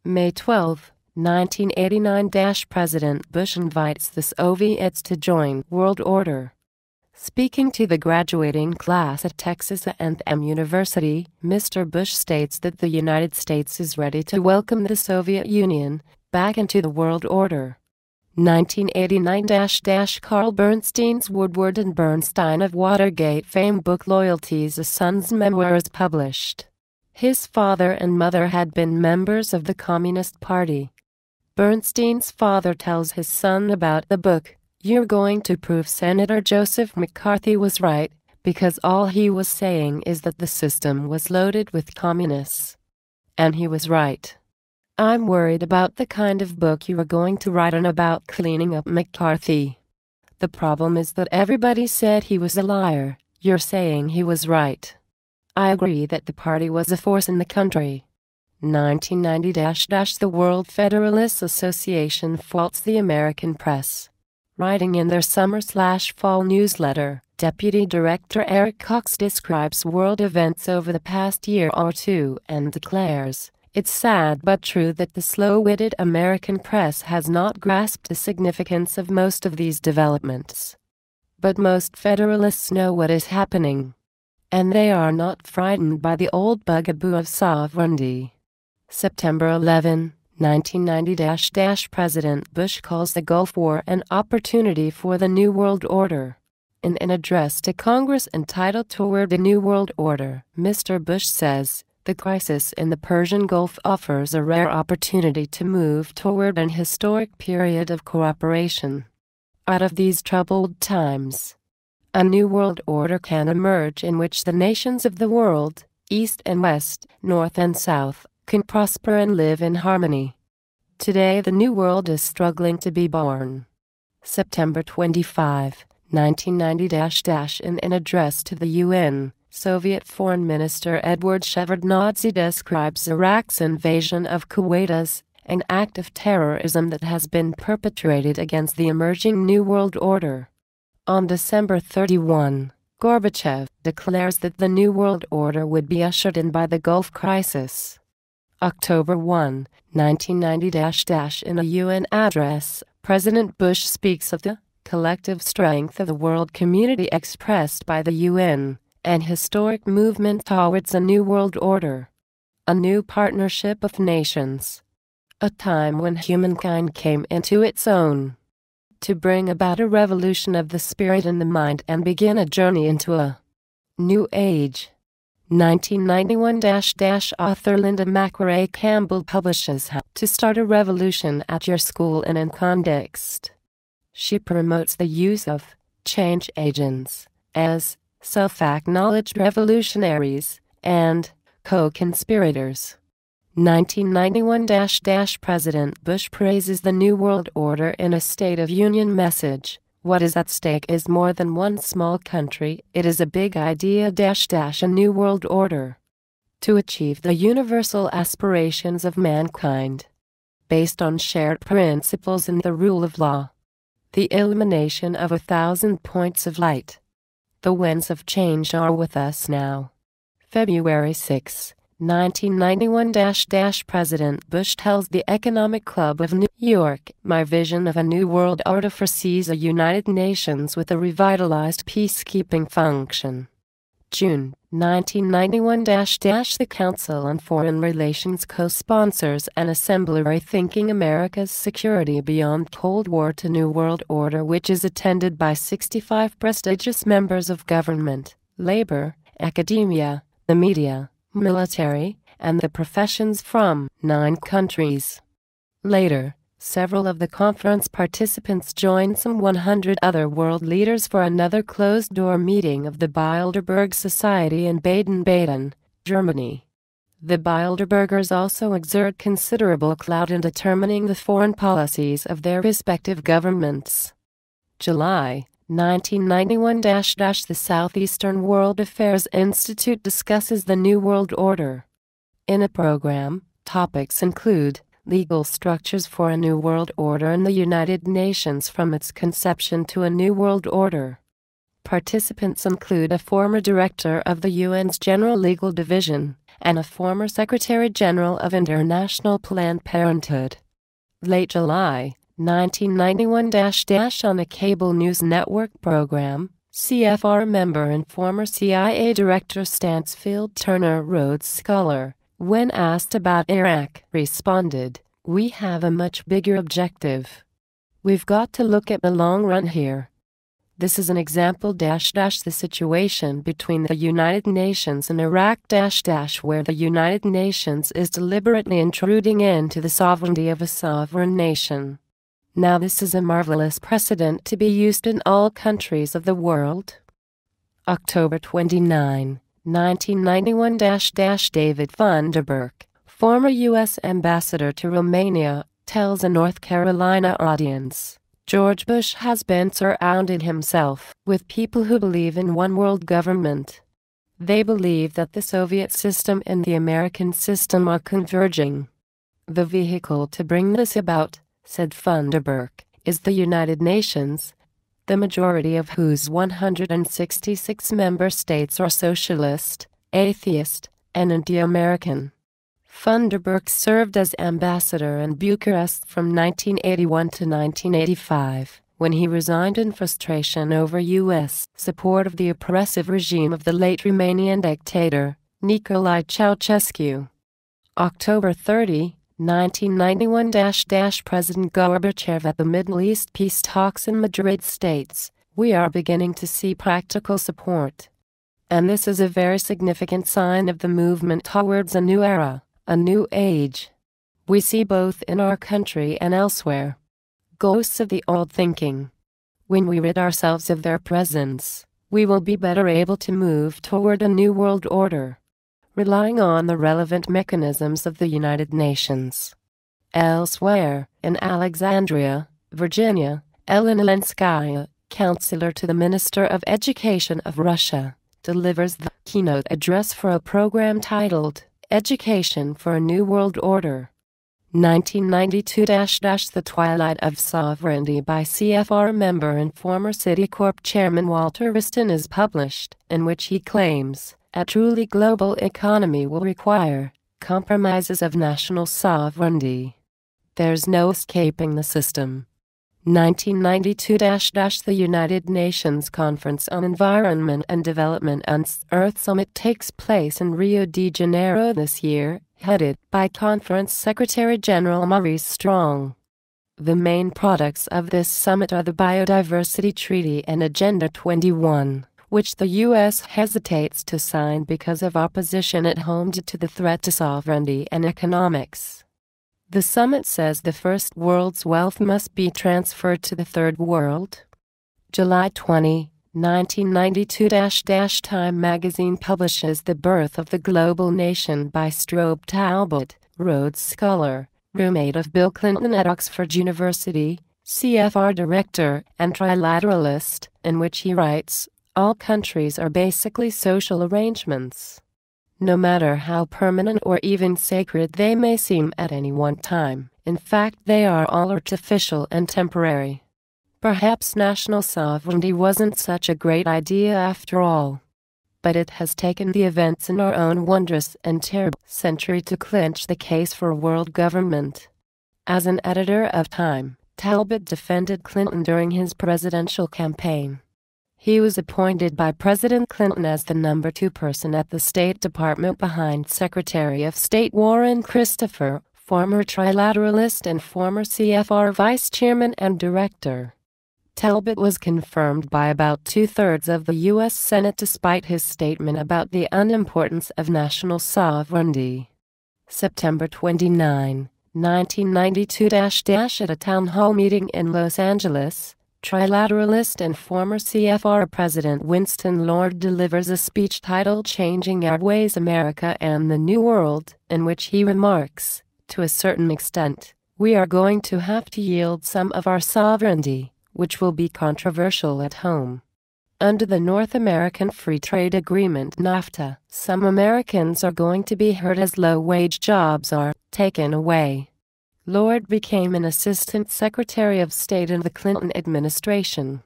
May 12, 1989. President Bush invites the Soviets to join World Order. Speaking to the graduating class at Texas A&M University, Mr. Bush states that the United States is ready to welcome the Soviet Union back into the world order. 1989. Carl Bernstein's Woodward and Bernstein of Watergate fame book Loyalties, a Son's Memoirs published. His father and mother had been members of the Communist Party. Bernstein's father tells his son about the book, "You're going to prove Senator Joseph McCarthy was right, because all he was saying is that the system was loaded with communists." And he was right. "I'm worried about the kind of book you are going to write and about cleaning up McCarthy. The problem is that everybody said he was a liar. You're saying he was right. I agree that the party was a force in the country." 1990. The World Federalists Association faults the American press. Writing in their summer/fall newsletter, Deputy Director Eric Cox describes world events over the past year or two and declares, "It's sad but true that the slow-witted American press has not grasped the significance of most of these developments. But most Federalists know what is happening. And they are not frightened by the old bugaboo of sovereignty." September 11, 1990. President Bush calls the Gulf War an opportunity for the New World Order. In an address to Congress entitled Toward a New World Order, Mr. Bush says, "The crisis in the Persian Gulf offers a rare opportunity to move toward an historic period of cooperation. Out of these troubled times, a new world order can emerge in which the nations of the world, East and West, North and South, can prosper and live in harmony. Today the New World is struggling to be born." September 25, 1990. In an address to the UN, Soviet Foreign Minister Edward Shevardnadze describes Iraq's invasion of Kuwait as an act of terrorism that has been perpetrated against the emerging New World Order. On December 31, Gorbachev declares that the New World Order would be ushered in by the Gulf Crisis. October 1, 1990. In a UN address, President Bush speaks of the collective strength of the world community expressed by the UN, an historic movement towards a new world order, a new partnership of nations, a time when humankind came into its own, to bring about a revolution of the spirit and the mind and begin a journey into a new age. 1991. Author Linda McRae Campbell publishes How to Start a Revolution at Your School in Context. She promotes the use of change agents as self-acknowledged revolutionaries and co-conspirators. 1991. President Bush praises the New World Order in a State of Union message. "What is at stake is more than one small country, it is a big idea a new world order to achieve the universal aspirations of mankind, based on shared principles and the rule of law. The illumination of 1,000 points of light. The winds of change are with us now." February 6, 1991. President Bush tells the Economic Club of New York, "My vision of a new world order foresees a United Nations with a revitalized peacekeeping function." June 1991. The Council on Foreign Relations co-sponsors an assembly rethinking America's security beyond Cold War to New World Order, which is attended by 65 prestigious members of government, labor, academia, the media, military, and the professions from 9 countries. Later, several of the conference participants joined some 100 other world leaders for another closed-door meeting of the Bilderberg Society in Baden-Baden, Germany. The Bilderbergers also exert considerable clout in determining the foreign policies of their respective governments. July 1991. The Southeastern World Affairs Institute discusses the New World Order. In a program, topics include legal structures for a new world order in the United Nations from its conception to a new world order. Participants include a former director of the UN's General Legal Division, and a former Secretary General of International Planned Parenthood. Late July 1991 on a cable news network program, CFR member and former CIA Director Stansfield Turner Rhodes Scholar, when asked about Iraq, responded, "We have a much bigger objective. We've got to look at the long run here. This is an example the situation between the United Nations and Iraq where the United Nations is deliberately intruding into the sovereignty of a sovereign nation. Now this is a marvelous precedent to be used in all countries of the world." October 29, 1991 David Funderburk, former U.S. ambassador to Romania, tells a North Carolina audience, George Bush has been surrounding himself with people who believe in one world government. They believe that the Soviet system and the American system are converging. The vehicle to bring this about, said Funderburk, is the United Nations, the majority of whose 166 member states are socialist, atheist, and anti-American. Funderburk served as ambassador in Bucharest from 1981 to 1985, when he resigned in frustration over U.S. support of the oppressive regime of the late Romanian dictator, Nicolae Ceausescu. October 30, 1991 President Gorbachev at the Middle East peace talks in Madrid states, "We are beginning to see practical support. And this is a very significant sign of the movement towards a new era, a new age. We see both in our country and elsewhere ghosts of the old thinking. When we rid ourselves of their presence, we will be better able to move toward a new world order, relying on the relevant mechanisms of the United Nations." Elsewhere, in Alexandria, Virginia, Elena Lenskaya, counselor to the Minister of Education of Russia, delivers the keynote address for a program titled Education for a New World Order. 1992 The Twilight of Sovereignty by CFR member and former Citicorp chairman Walter Wriston is published, in which he claims a truly global economy will require compromises of national sovereignty. There's no escaping the system. 1992 The United Nations Conference on Environment and Development and Earth Summit takes place in Rio de Janeiro this year, headed by Conference Secretary General Maurice Strong. The main products of this summit are the Biodiversity Treaty and Agenda 21, which the U.S. hesitates to sign because of opposition at home due to the threat to sovereignty and economics. The summit says the first world's wealth must be transferred to the third world. July 20, 1992 Time magazine publishes The Birth of the Global Nation by Strobe Talbot, Rhodes Scholar, roommate of Bill Clinton at Oxford University, CFR director and trilateralist, in which he writes, "All countries are basically social arrangements. No matter how permanent or even sacred they may seem at any one time, in fact they are all artificial and temporary. Perhaps national sovereignty wasn't such a great idea after all. But it has taken the events in our own wondrous and terrible century to clinch the case for world government." As an editor of Time, Talbot defended Clinton during his presidential campaign. He was appointed by President Clinton as the number 2 person at the State Department behind Secretary of State Warren Christopher, former trilateralist and former CFR vice chairman and director. Talbot was confirmed by about 2/3 of the U.S. Senate despite his statement about the unimportance of national sovereignty. September 29, 1992 at a town hall meeting in Los Angeles, trilateralist and former CFR President Winston Lord delivers a speech titled Changing Our Ways America and the New World, in which he remarks, to a certain extent, we are going to have to yield some of our sovereignty, which will be controversial at home. Under the North American Free Trade Agreement NAFTA, some Americans are going to be hurt as low-wage jobs are taken away. Lord became an Assistant Secretary of State in the Clinton administration.